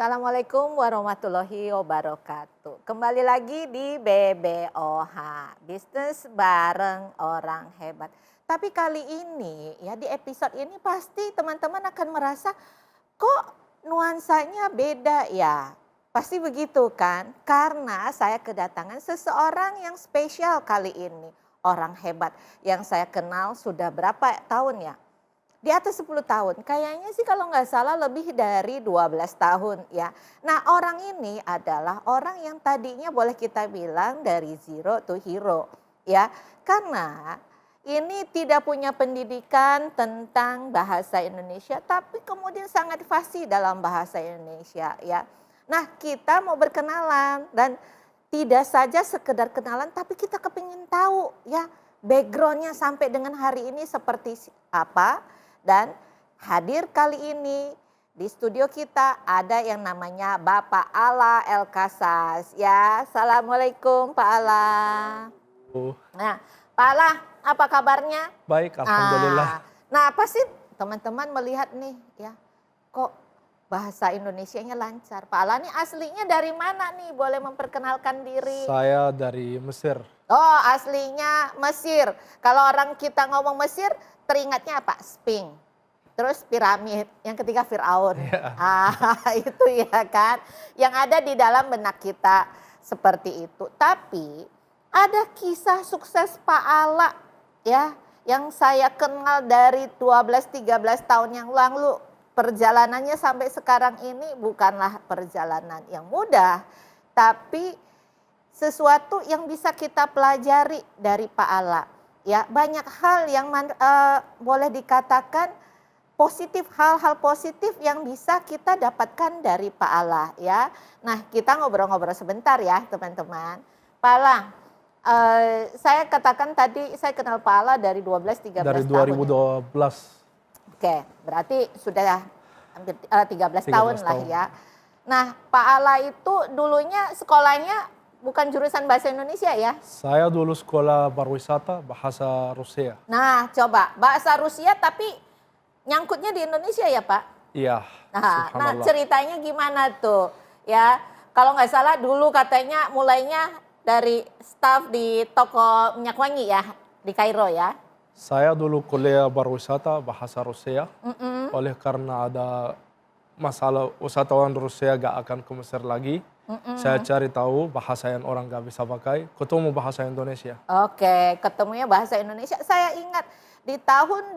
Assalamualaikum warahmatullahi wabarakatuh. Kembali lagi di BBOH, bisnis bareng orang hebat. Tapi kali ini ya di episode ini pasti teman-teman akan merasa kok nuansanya beda ya. Pasti begitu kan? Karena saya kedatangan seseorang yang spesial kali ini. Orang hebat yang saya kenal sudah berapa tahun ya? Di atas 10 tahun, kayaknya sih kalau nggak salah lebih dari 12 tahun ya. Nah orang ini adalah orang yang tadinya boleh kita bilang dari zero to hero ya. Karena ini tidak punya pendidikan tentang bahasa Indonesia tapi kemudian sangat fasih dalam bahasa Indonesia ya. Nah kita mau berkenalan dan tidak saja sekedar kenalan tapi kita kepingin tahu ya backgroundnya sampai dengan hari ini seperti apa. Dan hadir kali ini di studio kita ada yang namanya Bapak Ala El Kasas ya. Assalamualaikum Pak Ala. Nah Pak Ala apa kabarnya? Baik, alhamdulillah. Nah pasti teman-teman melihat nih ya kok bahasa Indonesianya lancar. Pak Ala ini aslinya dari mana nih? Boleh memperkenalkan diri? Saya dari Mesir. Oh aslinya Mesir. Kalau orang kita ngomong Mesir teringatnya apa? Sphinx. Terus piramid, yang ketiga Firaun. Ya. Itu ya kan. Yang ada di dalam benak kita seperti itu. Tapi ada kisah sukses Pak Ala ya. Yang saya kenal dari 12-13 tahun yang lalu. Perjalanannya sampai sekarang ini bukanlah perjalanan yang mudah. Tapi sesuatu yang bisa kita pelajari dari Pak Ala. Ya, banyak hal yang boleh dikatakan positif, hal-hal positif yang bisa kita dapatkan dari Pak Ala ya. Nah, kita ngobrol-ngobrol sebentar ya, teman-teman. Pak Ala, saya katakan tadi saya kenal Pak Ala dari 12-13 tahun. Dari 2012. Oke, berarti sudah hampir 13 tahun lah ya. Nah, Pak Ala itu dulunya sekolahnya bukan jurusan bahasa Indonesia ya? Saya dulu sekolah pariwisata bahasa Rusia. Nah, coba bahasa Rusia tapi nyangkutnya di Indonesia ya Pak? Iya. Nah ceritanya gimana tuh? Ya, kalau nggak salah dulu katanya mulainya dari staff di toko minyak wangi ya di Kairo ya? Saya dulu kuliah pariwisata bahasa Rusia. Oleh karena ada masalah wisatawan Rusia gak akan ke Mesir lagi. Saya cari tahu bahasa yang orang gak bisa pakai, ketemu bahasa Indonesia. Oke, ketemunya bahasa Indonesia. Saya ingat di tahun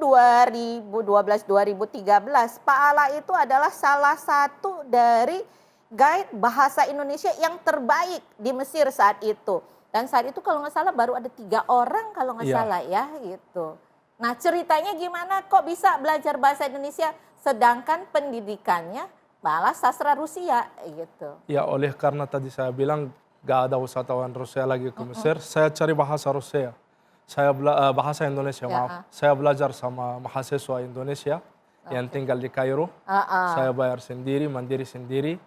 2012-2013 Pak Ala itu adalah salah satu dari guide bahasa Indonesia yang terbaik di Mesir saat itu. Dan saat itu kalau nggak salah baru ada 3 orang kalau nggak salah ya gitu. Nah ceritanya gimana kok bisa belajar bahasa Indonesia sedangkan pendidikannya malah sastra Rusia gitu. Ya oleh karena tadi saya bilang gak ada wisatawan Rusia lagi ke Mesir, saya cari bahasa Rusia. Bahasa Indonesia maaf. Saya belajar sama mahasiswa Indonesia yang tinggal di Kairo. Saya bayar sendiri, mandiri sendiri.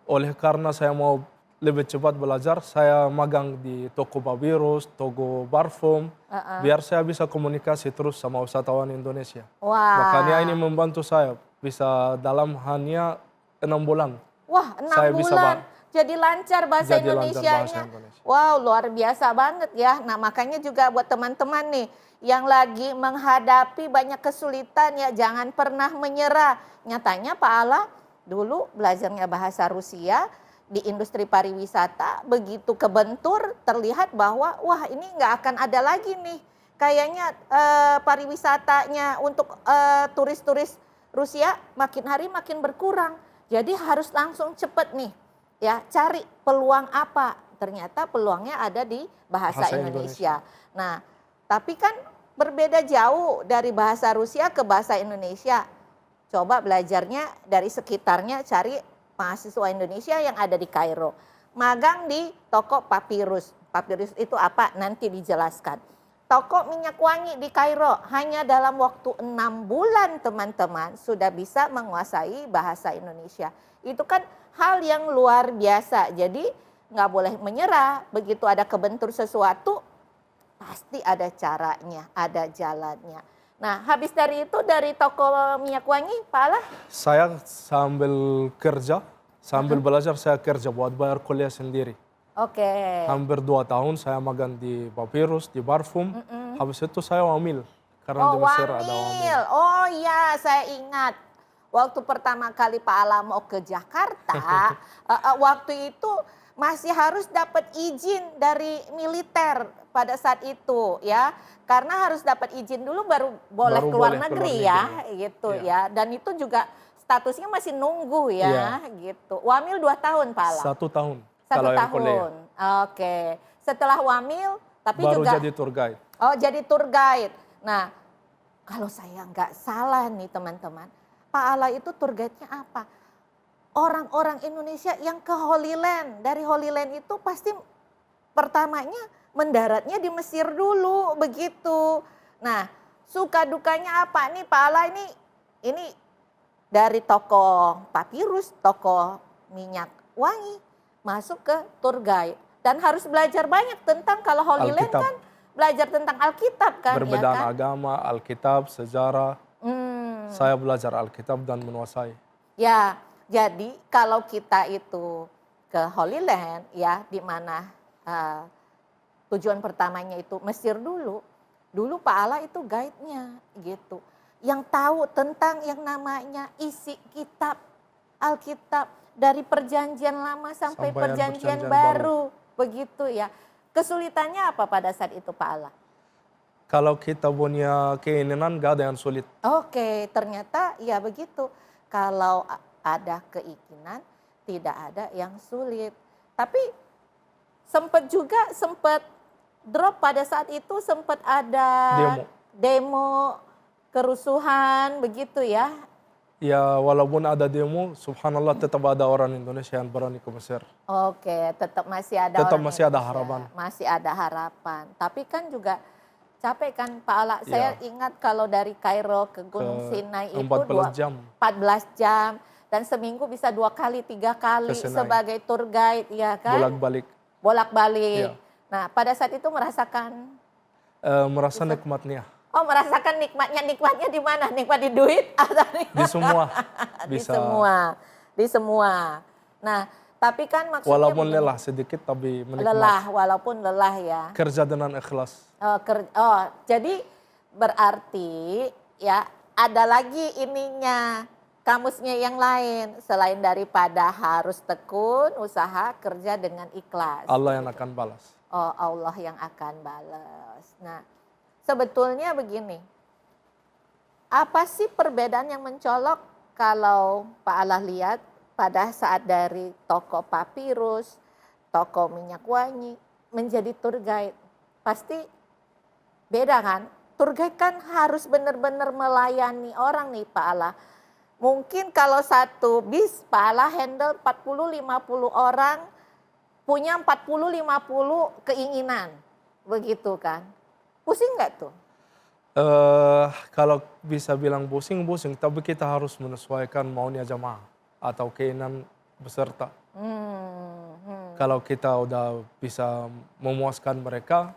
Oleh karena saya mau lebih cepat belajar, saya magang di toko papirus, toko parfum, biar saya bisa komunikasi terus sama wisatawan Indonesia. Makanya ini membantu saya bisa dalam hanya 6 bulan. Wah, 6 bulan. Jadi lancar bahasa Indonesianya. Wow, luar biasa banget ya. Nah makanya juga buat teman-teman nih yang lagi menghadapi banyak kesulitan ya jangan pernah menyerah. Nyatanya Pak Ala dulu belajarnya bahasa Rusia di industri pariwisata begitu kebentur terlihat bahwa wah ini nggak akan ada lagi nih. Kayaknya pariwisatanya untuk turis-turis Rusia makin hari makin berkurang. Jadi harus langsung cepet nih. Ya, cari peluang apa? Ternyata peluangnya ada di bahasa Indonesia. Nah, tapi kan berbeda jauh dari bahasa Rusia ke bahasa Indonesia. Coba belajarnya dari sekitarnya, cari mahasiswa Indonesia yang ada di Kairo. Magang di toko papirus. Papirus itu apa? Nanti dijelaskan. Toko minyak wangi di Kairo hanya dalam waktu 6 bulan teman-teman sudah bisa menguasai bahasa Indonesia. Itu kan hal yang luar biasa. Jadi nggak boleh menyerah. Begitu ada kebentur sesuatu, pasti ada caranya, ada jalannya. Nah habis dari itu dari toko minyak wangi, Pak Ala? Saya sambil kerja Sambil belajar saya kerja buat bayar kuliah sendiri. Oke. Hampir 2 tahun saya magang di Papyrus, di Parfum. Habis itu saya wamil. Karena di Mesir ada wamil. Oh iya, saya ingat. Waktu pertama kali Pak Ala mau ke Jakarta, waktu itu masih harus dapat izin dari militer pada saat itu ya. Karena harus dapat izin dulu baru boleh keluar negeri ya, gitu ya. Dan itu juga statusnya masih nunggu ya, gitu. Wamil 2 tahun Pak Ala? 1 tahun. 1 Kalau yang tahun. kuliah. Oke. Setelah wamil, tapi baru juga jadi tour guide. Oh, jadi tour guide. Nah, kalau saya nggak salah nih teman-teman, Pak Ala itu tour guide-nya apa? Orang-orang Indonesia yang ke Holy Land. Dari Holy Land itu pasti pertamanya mendaratnya di Mesir dulu, begitu. Nah, suka dukanya apa nih Pak Ala ini dari toko Papyrus, toko minyak wangi, masuk ke tour guide. Dan harus belajar banyak tentang kalau Holy Land kan belajar tentang Alkitab kan. Perbedaan ya kan? agama, Alkitab, sejarah. Saya belajar Alkitab dan menguasai. Ya, jadi kalau kita itu ke Holy Land ya, di mana tujuan pertamanya itu Mesir dulu. Dulu Pak Ala itu guide-nya gitu. Yang tahu tentang yang namanya isi kitab Alkitab dari perjanjian lama sampai perjanjian baru. Begitu ya. Kesulitannya apa pada saat itu Pak Ala? Kalau kita punya keinginan gak ada yang sulit. Oke, ternyata ya begitu. Kalau ada keinginan tidak ada yang sulit. Tapi sempat drop pada saat itu, sempat ada demo kerusuhan begitu ya. Ya walaupun ada demo, subhanallah tetap ada orang Indonesia yang berani ke Mesir. Oke, tetap masih ada harapan. Masih ada harapan. Tapi kan juga capek kan Pak Ala. Saya ingat kalau dari Kairo ke Gunung Sinai itu 14 jam. Dan seminggu bisa 2 kali, 3 kali sebagai tour guide ya kan. Bolak-balik. Nah pada saat itu merasakan? Merasa nikmatnya. Oh, merasakan nikmatnya. Nikmatnya di mana? Nikmat di duit atau di semua? Bisa. Di semua. Nah, tapi kan maksudnya walaupun lelah sedikit tapi menikmati. Walaupun lelah ya. Kerja dengan ikhlas. Jadi berarti ya ada lagi kamusnya yang lain selain daripada harus tekun, usaha, kerja dengan ikhlas. Allah yang akan balas. Oh, Allah yang akan balas. Nah, sebetulnya begini, apa sih perbedaan yang mencolok kalau Pak Allah lihat pada saat dari toko Papyrus, toko minyak wangi, menjadi tour guide? Pasti beda kan? Tour guide kan harus benar-benar melayani orang nih Pak Allah. Mungkin kalau satu bis Pak Allah handle 40-50 orang, punya 40-50 keinginan, begitu kan? Pusing nggak tuh? Kalau bisa bilang pusing, tapi kita harus menyesuaikan maunya jamaah atau keinginan peserta. Kalau kita udah bisa memuaskan mereka,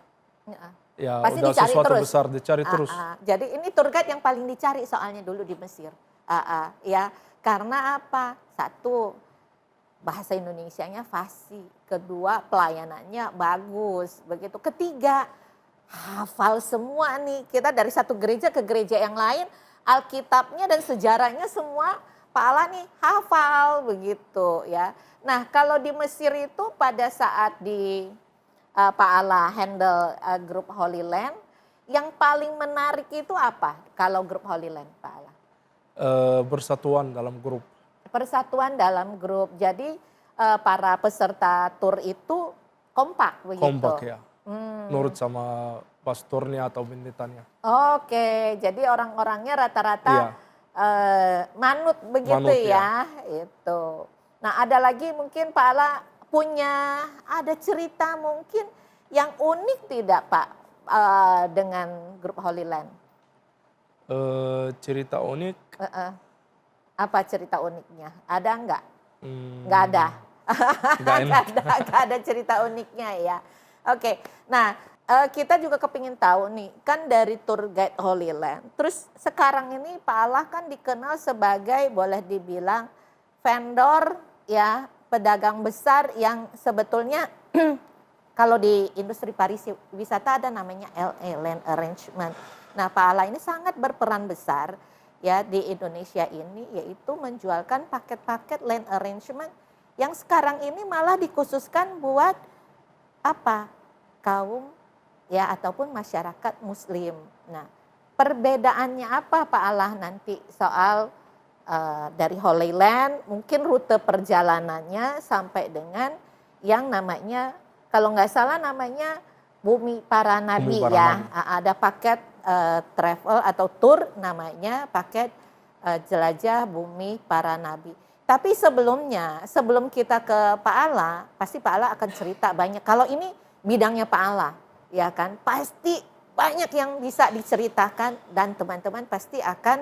ya pasti udah sesuatu besar dicari terus. Jadi ini tour guide yang paling dicari soalnya dulu di Mesir. Ya, karena apa? Satu, bahasa Indonesianya fasih. Kedua, pelayanannya bagus. Begitu. Ketiga, hafal semua nih. Kita dari satu gereja ke gereja yang lain, Alkitabnya dan sejarahnya semua Pak Ala nih hafal begitu ya. Nah, kalau di Mesir itu pada saat di Pak Ala handle grup Holy Land, yang paling menarik itu apa kalau grup Holy Land Pak Ala? Bersatuan dalam grup. Persatuan dalam grup. Jadi para peserta tur itu kompak begitu? Kompak ya. Nurut sama pastornya atau pendetanya. Oke, jadi orang-orangnya rata-rata manut begitu ya. Itu. Nah ada lagi mungkin Pak Ala punya ada cerita mungkin yang unik tidak Pak dengan grup Holy Land? Cerita unik? Apa cerita uniknya? Ada enggak? Enggak ada. Enggak ada cerita uniknya ya. Oke, nah kita juga kepingin tahu nih, kan dari tour guide Holy Land. Terus sekarang ini Pak Allah kan dikenal sebagai boleh dibilang vendor ya pedagang besar yang sebetulnya kalau di industri pariwisata ada namanya LA, Land Arrangement. Nah, Pak Ala ini sangat berperan besar ya di Indonesia ini, yaitu menjualkan paket-paket land arrangement yang sekarang ini malah dikhususkan buat apa? Kaum ya ataupun masyarakat muslim. Nah, perbedaannya apa Pak Allah nanti soal dari Holy Land, mungkin rute perjalanannya sampai dengan yang namanya, kalau nggak salah namanya Bumi Para Nabi ya. Ada paket travel atau tour namanya paket jelajah Bumi Para Nabi. Tapi sebelumnya, sebelum kita ke Pak Ala, pasti Pak Ala akan cerita banyak. Kalau ini bidangnya Pak Ala, ya kan, pasti banyak yang bisa diceritakan dan teman-teman pasti akan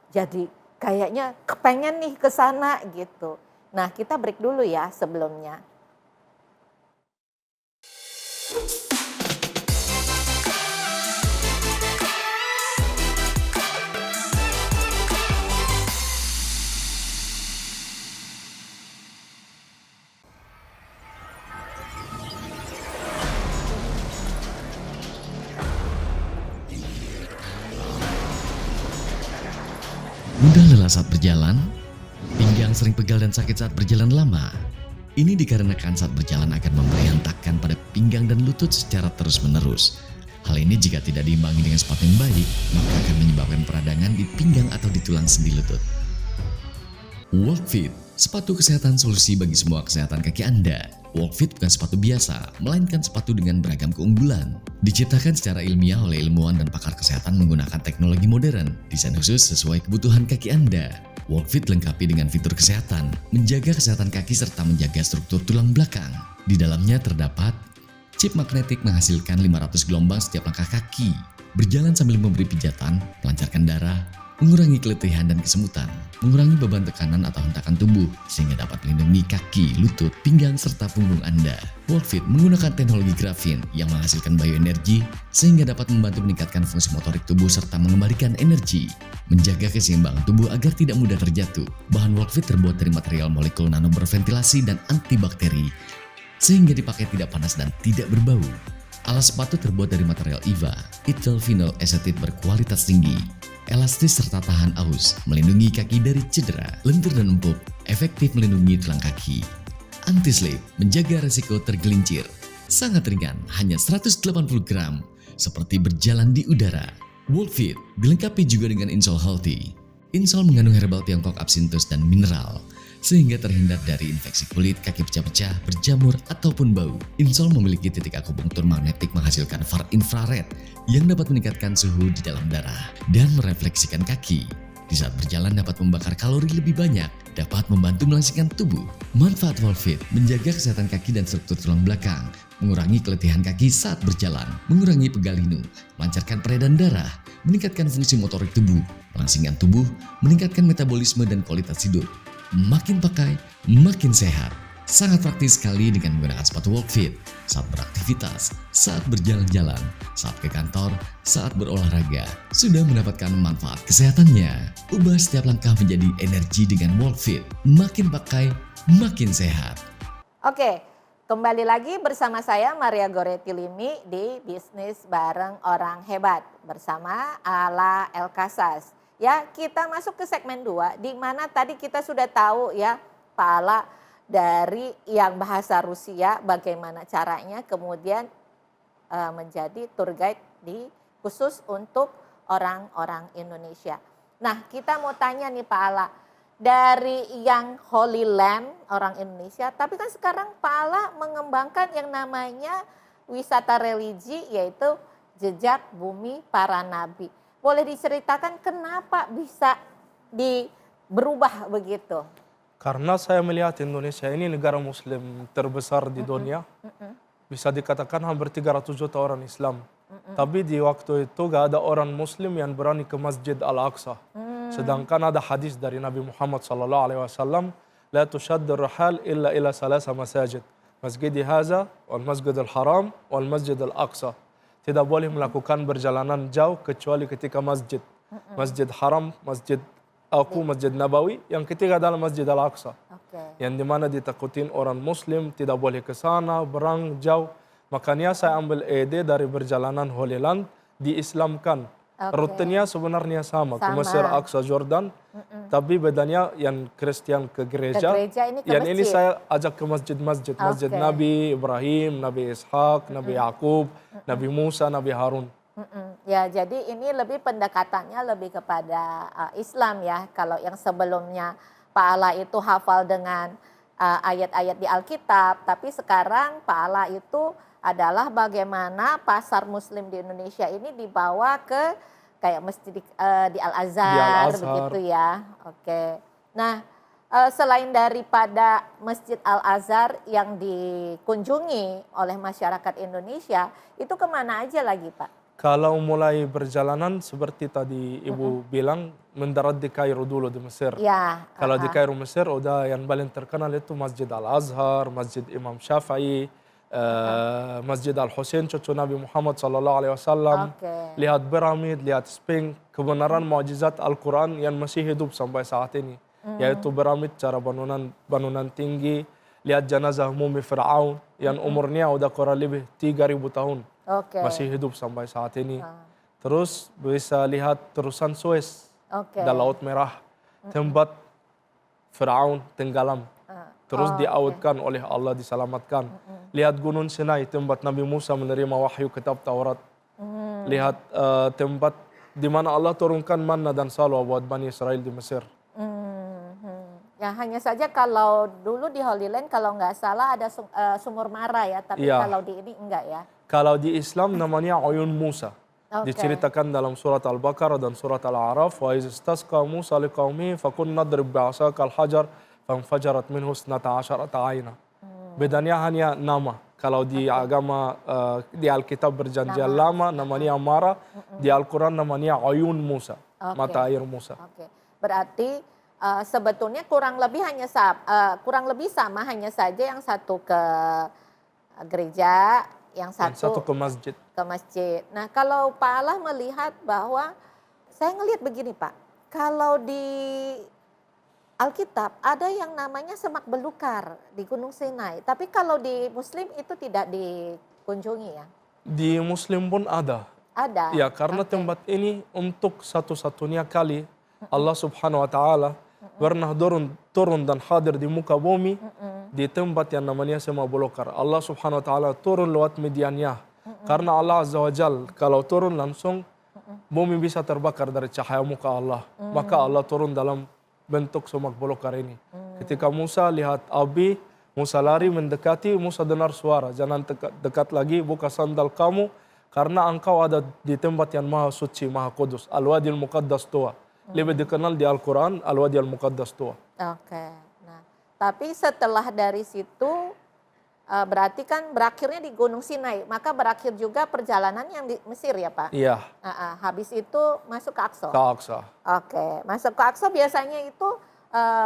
jadi kayaknya kepengen nih ke sana gitu. Nah, kita break dulu ya sebelumnya. Mudah lelah saat berjalan, pinggang sering pegal dan sakit saat berjalan lama. Ini dikarenakan saat berjalan akan memberi hentakan pada pinggang dan lutut secara terus-menerus. Hal ini jika tidak diimbangi dengan sepatu yang baik, maka akan menyebabkan peradangan di pinggang atau di tulang sendi lutut. Walkfit, sepatu kesehatan solusi bagi semua kesehatan kaki Anda. Walkfit bukan sepatu biasa, melainkan sepatu dengan beragam keunggulan. Diciptakan secara ilmiah oleh ilmuwan dan pakar kesehatan menggunakan teknologi modern, desain khusus sesuai kebutuhan kaki Anda. Walkfit dilengkapi dengan fitur kesehatan, menjaga kesehatan kaki serta menjaga struktur tulang belakang. Di dalamnya terdapat chip magnetik menghasilkan 500 gelombang setiap langkah kaki, berjalan sambil memberi pijatan, melancarkan darah, mengurangi keletihan dan kesemutan, mengurangi beban tekanan atau hentakan tubuh, sehingga dapat melindungi kaki, lutut, pinggang, serta punggung Anda. Walkfit menggunakan teknologi grafin yang menghasilkan bioenergi, sehingga dapat membantu meningkatkan fungsi motorik tubuh serta mengembalikan energi, menjaga keseimbangan tubuh agar tidak mudah terjatuh. Bahan Walkfit terbuat dari material molekul nano berventilasi dan antibakteri, sehingga dipakai tidak panas dan tidak berbau. Alas sepatu terbuat dari material EVA, ethyl vinyl acetate berkualitas tinggi, elastis serta tahan aus, melindungi kaki dari cedera, lentur dan empuk, efektif melindungi tulang kaki. Anti-slip, menjaga resiko tergelincir, sangat ringan, hanya 180 gram, seperti berjalan di udara. Walkfit dilengkapi juga dengan insole healthy. Insole mengandung herbal Tiongkok absinthus dan mineral, sehingga terhindar dari infeksi kulit, kaki pecah-pecah, berjamur, ataupun bau. Insole memiliki titik akupunktur magnetik menghasilkan far infrared yang dapat meningkatkan suhu di dalam darah dan merefleksikan kaki. Di saat berjalan dapat membakar kalori lebih banyak, dapat membantu melangsingkan tubuh. Manfaat Walkfit menjaga kesehatan kaki dan struktur tulang belakang, mengurangi keletihan kaki saat berjalan, mengurangi pegal linu, melancarkan peredaran darah, meningkatkan fungsi motorik tubuh, melangsingkan tubuh, meningkatkan metabolisme dan kualitas tidur. Makin pakai, makin sehat. Sangat praktis sekali dengan menggunakan sepatu Walkfit saat beraktivitas, saat berjalan-jalan, saat ke kantor, saat berolahraga. Sudah mendapatkan manfaat kesehatannya. Ubah setiap langkah menjadi energi dengan Walkfit. Makin pakai, makin sehat. Oke, kembali lagi bersama saya Maria Goretti Limi di Bisnis Bareng Orang Hebat bersama Ala El Casas. Ya, kita masuk ke segmen 2 di mana tadi kita sudah tahu ya Pak Ala dari yang bahasa Rusia bagaimana caranya kemudian menjadi tour guide khusus untuk orang-orang Indonesia. Nah, kita mau tanya nih Pak Ala, dari yang Holy Land orang Indonesia, tapi kan sekarang Pak Ala mengembangkan yang namanya wisata religi yaitu Jejak Bumi Para Nabi. Boleh diceritakan kenapa bisa berubah begitu? Karena saya melihat Indonesia ini negara muslim terbesar di dunia. Bisa dikatakan hampir 300 juta orang Islam. Tapi di waktu itu gak ada orang muslim yang berani ke Masjid Al-Aqsa. Sedangkan ada hadis dari Nabi Muhammad SAW, La tushaddu rihal illa ila salasa masajid. Masjidi haza, wal masjid al-haram, wal masjid al-aqsa. Tidak boleh melakukan perjalanan jauh kecuali ketika masjid. Masjid haram, masjid Aku Masjid Nabawi, yang ketiga adalah Masjid Al-Aqsa. Oke. Yang dimana ditakutin orang Muslim, tidak boleh ke sana, berang jauh. Makanya saya ambil ide dari perjalanan Holy Land, diislamkan. Oke. Rutenya sebenarnya sama, ke Sama. Mesir, Aqsa, Jordan. Tapi bedanya yang Kristen ke gereja. Ke gereja, ini ke yang ini masjid. saya ajak ke masjid-masjid. Masjid Oke. Nabi Ibrahim, Nabi Ishak, Nabi Yakub, Nabi Musa, Nabi Harun. Ya, jadi ini lebih pendekatannya lebih kepada Islam ya. Kalau yang sebelumnya Pak Ala itu hafal dengan ayat-ayat di Alkitab, tapi sekarang Pak Ala itu adalah bagaimana pasar Muslim di Indonesia ini dibawa ke kayak masjid di Al-Azhar begitu ya. Oke. Nah, selain daripada Masjid Al-Azhar yang dikunjungi oleh masyarakat Indonesia, itu kemana aja lagi Pak? Kalau mulai perjalanan seperti tadi Ibu bilang, mendarat di Kairo dulu di Mesir. Ya. Kalau di Kairo Mesir udah yang paling terkenal itu Masjid Al-Azhar, Masjid Imam Syafi'i, Masjid Al-Husain cucu Nabi Muhammad SAW. Oke. Lihat piramid, lihat Sphinx, kebenaran mukjizat Al-Quran yang masih hidup sampai saat ini. Yaitu piramid cara bangunan tinggi, lihat jenazah mumi Fir'aun yang umurnya udah kurang lebih 3.000 tahun. Oke. Masih hidup sampai saat ini. Terus bisa lihat terusan Suez Oke. dan Laut Merah, tempat Fir'aun tenggelam. Terus diaudkan oleh Allah, diselamatkan. Lihat Gunung Sinai, tempat Nabi Musa menerima wahyu kitab Taurat. Lihat tempat di mana Allah turunkan manna dan salwa buat Bani Israel di Mesir. Ya hanya saja kalau dulu di Holy Land kalau nggak salah ada sumur mara ya, tapi Iya. kalau di ini enggak ya. Kalau di Islam namanya Uyun Musa. Oke. Diceritakan dalam surat Al-Baqarah dan surat Al-A'raf. Wa iz istasqa Musa liqaumihi fakunna nadrib bi'asaka al-hajar fanfajarat minhu 12 'aina. Bedanya hanya nama. Kalau di agama di Alkitab perjanjian lama namanya Mara, di Al-Quran namanya Uyun Musa, mata air Musa. Oke. Berarti sebetulnya kurang lebih sama, hanya saja yang satu ke gereja, yang satu ke masjid. Ke masjid. Nah, kalau Pak Allah melihat bahwa saya ngelihat begini Pak, kalau di Alkitab ada yang namanya semak belukar di Gunung Sinai, tapi kalau di Muslim itu tidak dikunjungi ya? Di Muslim pun ada. Ada. Ya, karena tempat ini untuk satu-satunya kali Allah Subhanahu wa taala pernah turun dan hadir di muka bumi di tempat yang namanya semak belukar. Allah Subhanahu wa taala turun lewat mediannya. Karena Allah Azza wa Jal kalau turun langsung bumi bisa terbakar dari cahaya muka Allah. Maka Allah turun dalam bentuk semak belukar ini. Ketika Musa lihat api, Musa lari mendekati, Musa dengar suara, jangan dekat lagi, buka sandal kamu, karena engkau ada di tempat yang maha suci, maha kudus, Al-Wadil Muqaddas Tua. Lebih dikenal di Al-Quran, Al-Wadil Muqaddas Tua. Oke, nah tapi setelah dari situ berarti kan berakhirnya di Gunung Sinai, maka berakhir juga perjalanan yang di Mesir ya Pak? Iya. Habis itu masuk ke Aqsa? Ke Aqsa. Oke, masuk ke Aqsa biasanya itu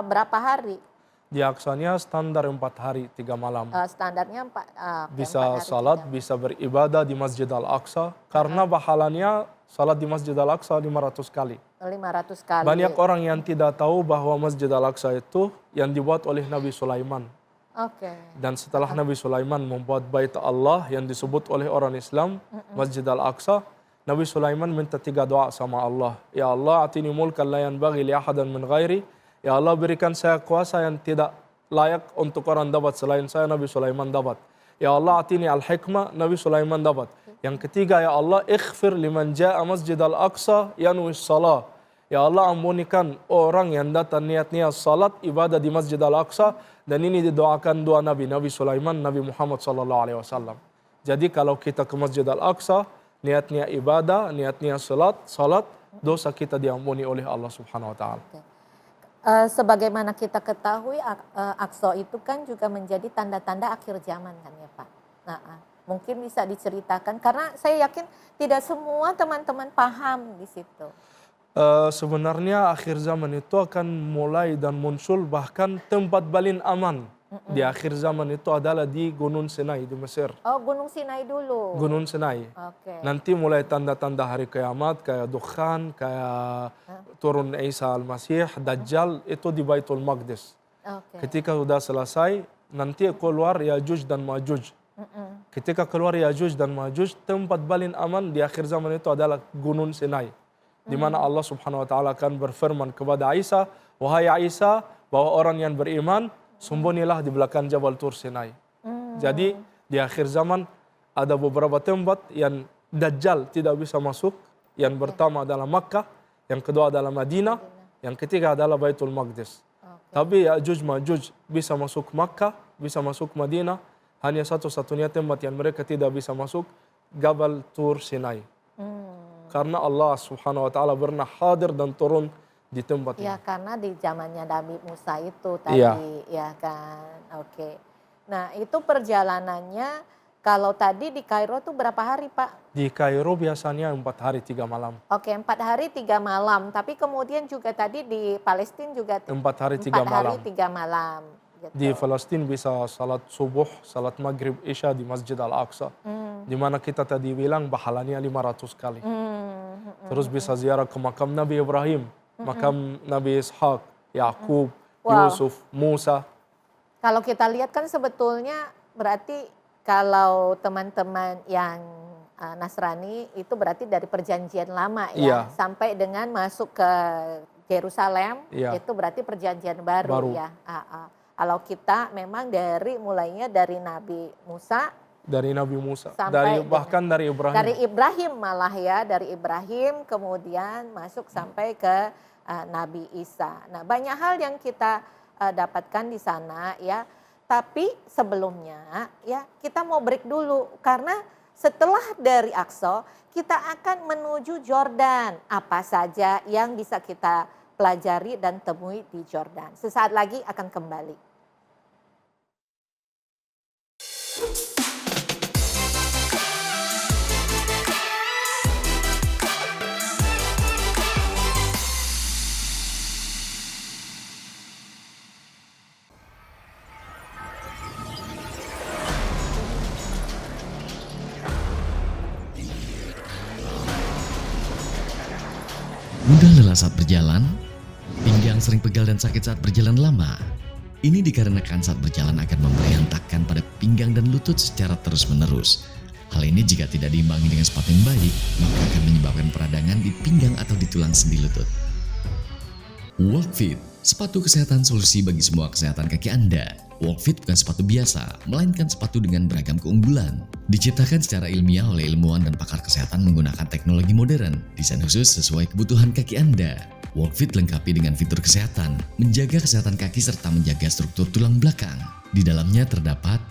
berapa hari? Di Aqsanya standar 4 hari 3 malam. Standarnya 4 Bisa salat, bisa beribadah di Masjid Al-Aqsa. Karena pahalanya salat di Masjid Al-Aqsa 500 kali. 500 kali. Banyak orang yang tidak tahu bahwa Masjid Al-Aqsa itu yang dibuat oleh Nabi Sulaiman. Oke. Dan setelah Nabi Sulaiman membuat bait Allah yang disebut oleh orang Islam, Masjid Al-Aqsa, Nabi Sulaiman minta 3 doa sama Allah. Ya Allah, atini mulkan la yanbaghi li ahadan min ghairi. Ya Allah, berikan saya kuasa yang tidak layak untuk orang dapat selain saya. Nabi Sulaiman dapat. Ya Allah, atini al-hikmah. Nabi Sulaiman dapat. Yang ketiga, ya Allah, ighfir liman ja'a Masjid Al-Aqsa yanwi salah. Ya Allah, ampunikan orang yang datang niat-niat salat ibadah di Masjid Al-Aqsa. Dan ini didoakan dua Nabi Sulaiman, Nabi Muhammad SAW. Jadi kalau kita ke Masjid Al-Aqsa, niatnya ibadah, niatnya salat, dosa kita diampuni oleh Allah Subhanahu wa taala. Sebagaimana kita ketahui Aqsa itu kan juga menjadi tanda-tanda akhir zaman kan ya Pak. Nah, mungkin bisa diceritakan karena saya yakin tidak semua teman-teman paham di situ. Sebenarnya akhir zaman itu akan mulai dan muncul bahkan tempat paling aman di akhir zaman itu adalah di Gunung Sinai di Mesir. Oh, Gunung Sinai dulu. Gunung Sinai. Oke. Nanti mulai tanda-tanda hari kiamat kayak dukhan, kayak turun Isa Al-Masih, Dajjal itu di Baitul Maqdis. Oke. Ketika sudah selesai, nanti keluar Yajuj dan Majuj. Ketika keluar Yajuj dan Majuj, tempat paling aman di akhir zaman itu adalah Gunung Sinai. Di mana Allah Subhanahu wa taala akan berfirman kepada Isa, "Wahai Isa, bahwa orang yang beriman sembunyilah di belakang Jabal Tur Sinai." Jadi di akhir zaman ada beberapa tempat yang Dajjal tidak bisa masuk. Yang pertama adalah Makkah, yang kedua adalah Madinah, yang ketiga adalah Baitul Maqdis. Tapi Yajuj Majuj bisa masuk Makkah, bisa masuk Madinah. Hanya satu-satunya tempat yang mereka tidak bisa masuk, Jabal Tur Sinai. Karena Allah Subhanahu wa taala pernah hadir dan turun di tempat ini. Ya, karena di zamannya Nabi Musa itu tadi, ya kan. Oke. Nah, itu perjalanannya kalau tadi di Kairo tuh berapa hari, Pak? Di Kairo biasanya 4 hari 3 malam. Oke, 4 hari 3 malam. Tapi kemudian juga tadi di Palestina juga 4 hari 3 malam. 4 hari 3 malam. Gitu. Di Palestina bisa salat subuh, salat maghrib, isya di Masjid Al-Aqsa. Di mana kita tadi bilang pahalanya 500 kali. Terus bisa ziarah ke makam Nabi Ibrahim, makam Nabi Ishaq, Yakub, Yusuf, Musa. Kalau kita lihat kan sebetulnya berarti kalau teman-teman yang Nasrani itu berarti dari perjanjian lama ya, sampai dengan masuk ke Yerusalem itu berarti perjanjian baru. Ya. Kalau kita memang mulainya dari Nabi Musa. Dari Nabi Musa, bahkan dari Ibrahim. Dari Ibrahim malah ya, dari Ibrahim kemudian masuk sampai ke Nabi Isa. Nah, banyak hal yang kita dapatkan di sana ya. Tapi sebelumnya ya kita mau break dulu karena setelah dari Aqsa kita akan menuju Jordan. Apa saja yang bisa kita pelajari dan temui di Jordan. Sesaat lagi akan kembali. Mudah lelah saat berjalan, pinggang sering pegal dan sakit saat berjalan lama. Ini dikarenakan saat berjalan akan memberi hentakan pada pinggang dan lutut secara terus-menerus. Hal ini jika tidak diimbangi dengan sepatu yang baik, maka akan menyebabkan peradangan di pinggang atau di tulang sendi lutut. Walkfit, sepatu kesehatan solusi bagi semua kesehatan kaki Anda. Walkfit bukan sepatu biasa, melainkan sepatu dengan beragam keunggulan. Diciptakan secara ilmiah oleh ilmuwan dan pakar kesehatan menggunakan teknologi modern, desain khusus sesuai kebutuhan kaki Anda. Walkfit dilengkapi dengan fitur kesehatan, menjaga kesehatan kaki serta menjaga struktur tulang belakang. Di dalamnya terdapat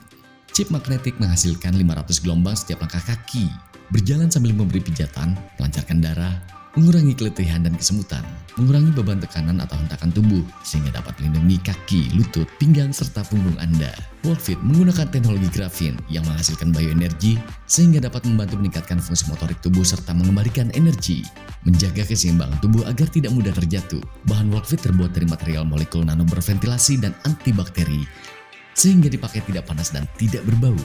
chip magnetik menghasilkan 500 gelombang setiap langkah kaki, berjalan sambil memberi pijatan, melancarkan darah, mengurangi keletihan dan kesemutan, mengurangi beban tekanan atau hentakan tubuh, sehingga dapat melindungi kaki, lutut, pinggang, serta punggung Anda. Walkfit menggunakan teknologi grafin yang menghasilkan bioenergi, sehingga dapat membantu meningkatkan fungsi motorik tubuh serta mengembalikan energi, menjaga keseimbangan tubuh agar tidak mudah terjatuh. Bahan Walkfit terbuat dari material molekul nano berventilasi dan antibakteri, sehingga dipakai tidak panas dan tidak berbau.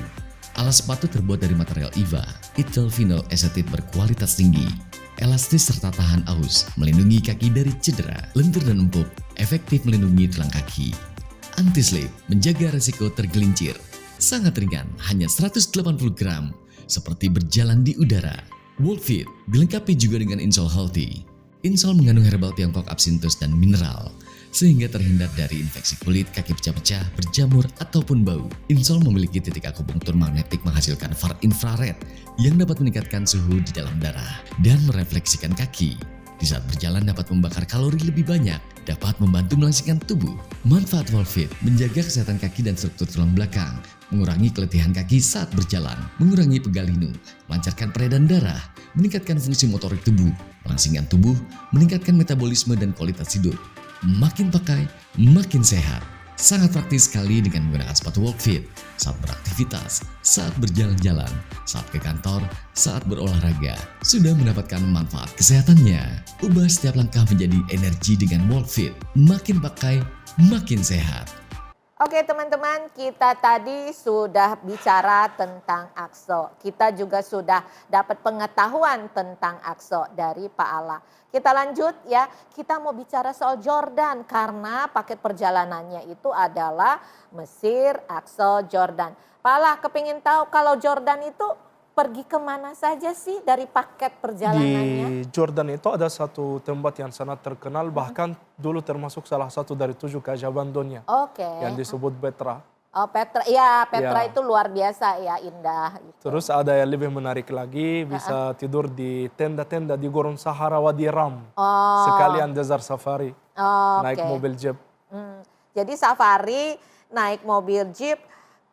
Alas sepatu terbuat dari material EVA, ethyl vinyl acetate berkualitas tinggi, elastis serta tahan aus, melindungi kaki dari cedera, lentur dan empuk, efektif melindungi tulang kaki. Anti-slip, menjaga resiko tergelincir, sangat ringan, hanya 180 gram, seperti berjalan di udara. Walkfit dilengkapi juga dengan insole healthy. Insole mengandung herbal Tiongkok absinthus dan mineral, sehingga terhindar dari infeksi kulit, kaki pecah-pecah, berjamur, ataupun bau. Insole memiliki titik akupunktur magnetik menghasilkan far infrared yang dapat meningkatkan suhu di dalam darah dan merefleksikan kaki. Di saat berjalan dapat membakar kalori lebih banyak, dapat membantu melangsingkan tubuh. Manfaat Walkfit menjaga kesehatan kaki dan struktur tulang belakang, mengurangi keletihan kaki saat berjalan, mengurangi pegal linu, melancarkan peredaran darah, meningkatkan fungsi motorik tubuh, melangsingkan tubuh, meningkatkan metabolisme dan kualitas tidur. Makin pakai, makin sehat. Sangat praktis sekali dengan menggunakan sepatu Walkfit saat beraktivitas, saat berjalan-jalan, saat ke kantor, saat berolahraga. Sudah mendapatkan manfaat kesehatannya. Ubah setiap langkah menjadi energi dengan Walkfit. Makin pakai, makin sehat. Oke teman-teman, kita tadi sudah bicara tentang Aqsa. Kita juga sudah dapat pengetahuan tentang Aqsa dari Pak Ala. Kita lanjut ya, kita mau bicara soal Jordan karena paket perjalanannya itu adalah Mesir, Aqsa, Jordan. Pak Ala kepingin tahu kalau Jordan itu pergi kemana saja sih dari paket perjalanannya? Di Jordan itu ada satu tempat yang sangat terkenal, bahkan dulu termasuk salah satu dari 7 keajaiban dunia. Oke. Yang disebut Petra. Oh Petra, ya Petra Ya. itu luar biasa ya, indah. Gitu. Terus ada yang lebih menarik lagi, bisa tidur di tenda-tenda di Gurun Sahara Wadi Ram. Oh. Sekalian desert safari, Oh, naik oke. mobil jeep. Jadi safari, naik mobil jeep,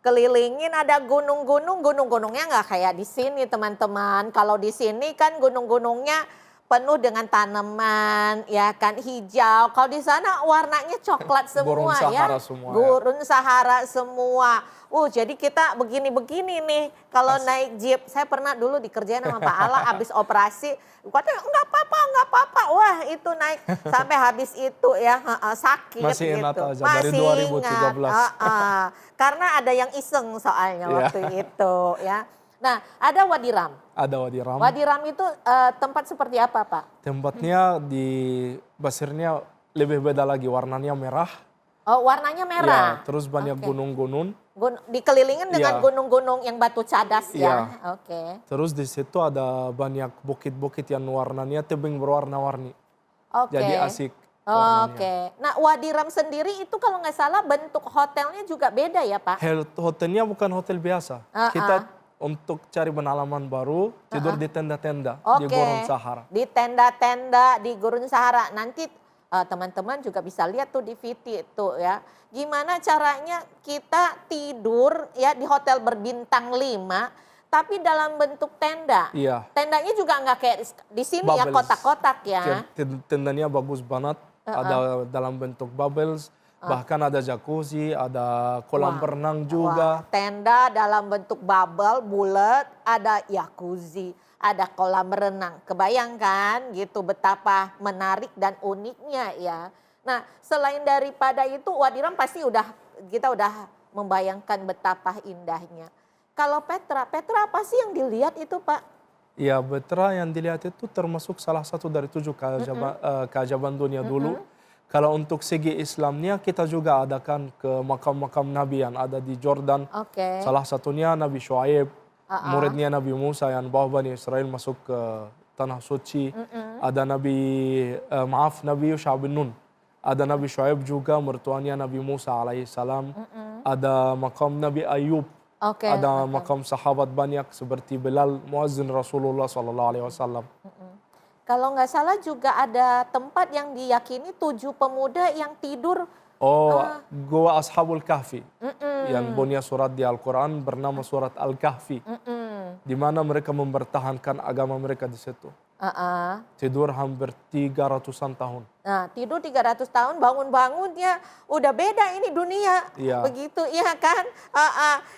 kelilingin ada gunung-gunungnya nggak kayak di sini teman-teman. Kalau di sini kan gunung-gunungnya penuh dengan tanaman, ya kan hijau. Kalau di sana warnanya coklat semua Gurun ya. Sahara semua, ya. Gurun Sahara semua. Jadi kita begini-begini nih kalau naik jeep. Saya pernah dulu dikerjain sama Pak Ala habis operasi. Katanya nggak apa-apa. Wah itu naik sampai habis itu ya sakit Masih ingat gitu. aja dari 2013. Karena ada yang iseng soalnya Iya. waktu itu ya. Nah ada Wadi Ram. Ada Wadi Ram. Wadi Ram itu tempat seperti apa Pak? Tempatnya di pasirnya lebih beda lagi, warnanya merah. Oh warnanya merah. Ya, terus banyak Oke. gunung-gunung. Dikelilingin dengan Iya. gunung-gunung yang batu cadas ya. Iya. Oke. Terus di situ ada banyak bukit-bukit yang warnanya tebing berwarna-warni. Oke. Jadi asik warnanya. Oke. Nah Wadi Ram sendiri itu kalau nggak salah bentuk hotelnya juga beda ya Pak? Hotelnya bukan hotel biasa. Kita untuk cari pengalaman baru tidur di tenda-tenda di Gurun Sahara. Di tenda-tenda di Gurun Sahara. Nanti teman-teman juga bisa lihat tuh di VT itu ya. Gimana caranya kita tidur ya di hotel berbintang 5 tapi dalam bentuk tenda. Iya. Tendanya juga nggak kayak di sini ya Bubbles. kotak-kotak ya. Tendanya bagus banget. Ada dalam bentuk bubbles. Bahkan ada jacuzzi, ada kolam renang juga. Wah, tenda dalam bentuk bubble bulat, ada jacuzzi, ada kolam renang. Kebayangkan gitu betapa menarik dan uniknya ya. Nah, selain daripada itu Wadi Ram pasti kita udah membayangkan betapa indahnya. Kalau Petra apa sih yang dilihat itu Pak? Iya, Petra yang dilihat itu termasuk salah satu dari 7 keajaiban dunia dulu. Kalau untuk segi Islamnya kita juga adakan ke makam-makam Nabi yang ada di Jordan. Oke. Salah satunya Nabi Shu'aib, muridnya Nabi Musa yang bawa Bani Israel masuk ke Tanah Suci. Ada Nabi Yusha bin Nun. Ada Nabi Shu'aib juga, mertuanya Nabi Musa alaihissalam. Ada makam Nabi Ayub. Oke. Ada makam sahabat banyak seperti Bilal, muazzin Rasulullah SAW. Kalau nggak salah juga ada tempat yang diyakini 7 pemuda yang tidur. Goa Ashabul Kahfi. Yang punya surat di Al-Quran bernama surat Al-Kahfi. Di mana mereka mempertahankan agama mereka di situ. Tidur hampir 300-an tahun. Nah tidur 300 tahun bangun-bangunnya udah beda ini dunia. Iya. Begitu ya kan.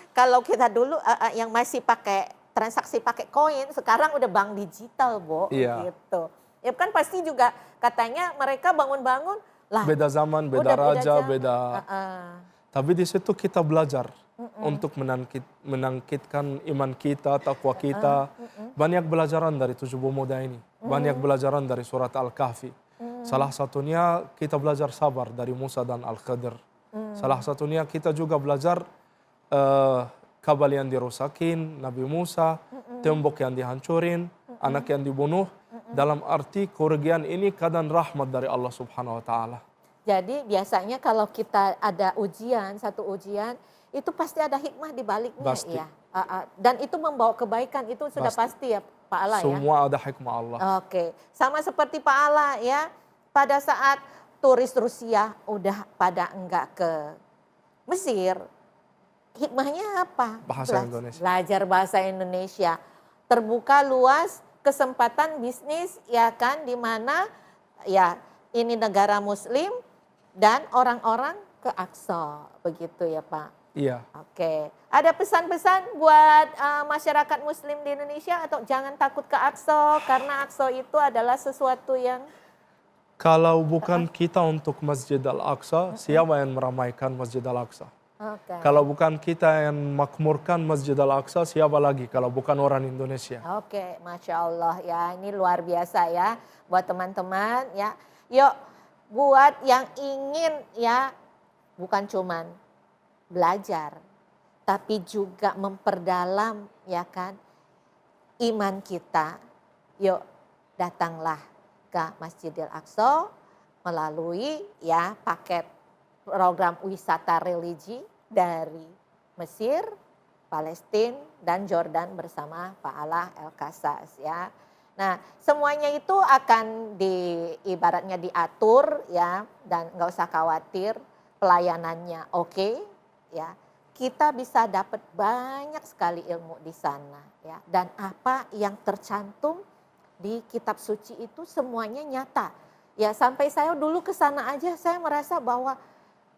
Kalau kita dulu yang masih pakai transaksi pakai koin, sekarang udah bank digital, Bo. Iya. Gitu. Ya kan pasti juga katanya mereka bangun-bangun lah. Beda zaman, beda udah raja, zaman. beda. Tapi di situ kita belajar untuk menangkitkan iman kita, takwa kita. Banyak belajaran dari 7 pemuda ini. Banyak belajaran dari surat Al-Kahfi. Salah satunya kita belajar sabar dari Musa dan Al-Khadir. Salah satunya kita juga belajar kabel yang dirusakin, Nabi Musa, tembok yang dihancurin, anak yang dibunuh. Dalam arti kerugian ini kadang rahmat dari Allah Subhanahu wa Ta'ala. Jadi biasanya kalau kita ada satu ujian, itu pasti ada hikmah di baliknya Pasti. ya. Dan itu membawa kebaikan, itu sudah pasti ya Pak Ala ya. Semua ada hikmah Allah. Oke, sama seperti Pak Ala ya. Pada saat turis Rusia udah pada enggak ke Mesir, hikmahnya apa? Bahasa Indonesia. Belajar bahasa Indonesia. Terbuka luas kesempatan bisnis ya kan, di mana ya ini negara Muslim dan orang-orang ke Aqsa, begitu ya Pak. Iya. Oke, ada pesan-pesan buat masyarakat Muslim di Indonesia atau jangan takut ke Aqsa karena Aqsa itu adalah sesuatu yang Kalau bukan kita untuk Masjid Al-Aqsa, siapa yang meramaikan Masjid Al-Aqsa? Oke. Kalau bukan kita yang makmurkan Masjid Al-Aqsa, siapa lagi kalau bukan orang Indonesia? Oke, Masya Allah ya, ini luar biasa ya buat teman-teman ya. Yuk, buat yang ingin ya, bukan cuman belajar, tapi juga memperdalam ya kan iman kita. Yuk, datanglah ke Masjidil Aqsa melalui ya paket program wisata religi dari Mesir, Palestina, dan Jordan bersama Pak Alah El-Qasas ya. Nah, semuanya itu akan ibaratnya diatur ya, dan nggak usah khawatir pelayanannya oke ya. Kita bisa dapat banyak sekali ilmu di sana ya, dan apa yang tercantum di kitab suci itu semuanya nyata. Ya, sampai saya dulu ke sana aja saya merasa bahwa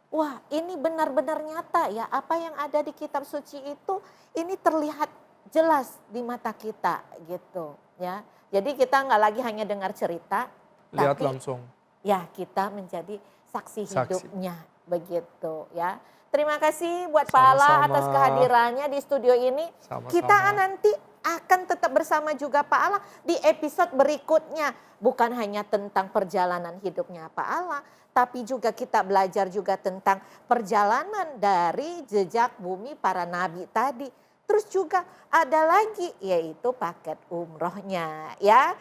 wah, ini benar-benar nyata ya, apa yang ada di kitab suci itu ini terlihat jelas di mata kita gitu ya. Jadi kita nggak lagi hanya dengar cerita, Lihat tapi langsung. ya kita menjadi saksi hidupnya begitu ya. Terima kasih buat Pak Alah Sama-sama. atas kehadirannya di studio ini. Sama-sama. Kita nanti akan tetap bersama juga Pak Alah di episode berikutnya. Bukan hanya tentang perjalanan hidupnya Pak Alah, tapi juga kita belajar juga tentang perjalanan dari jejak bumi para nabi tadi. Terus juga ada lagi yaitu paket umrohnya ya.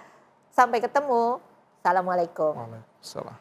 Sampai ketemu. Assalamualaikum. Waalaikumsalam.